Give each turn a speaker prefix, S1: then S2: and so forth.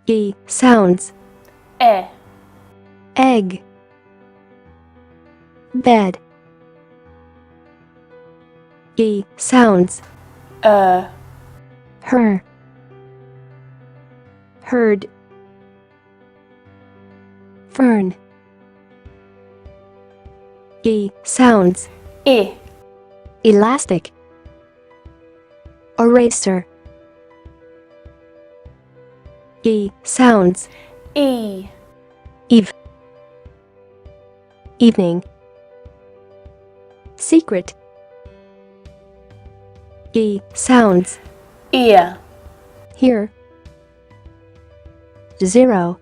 S1: E sounds.
S2: E,
S1: Egg. Bed. E sounds. Her. Herd. Fern. E sounds.
S2: E,
S1: Elastic. Eraser. E sounds.
S2: E,
S1: Eve. Evening. Secret. E sounds.
S2: ear.
S1: Here. Zero.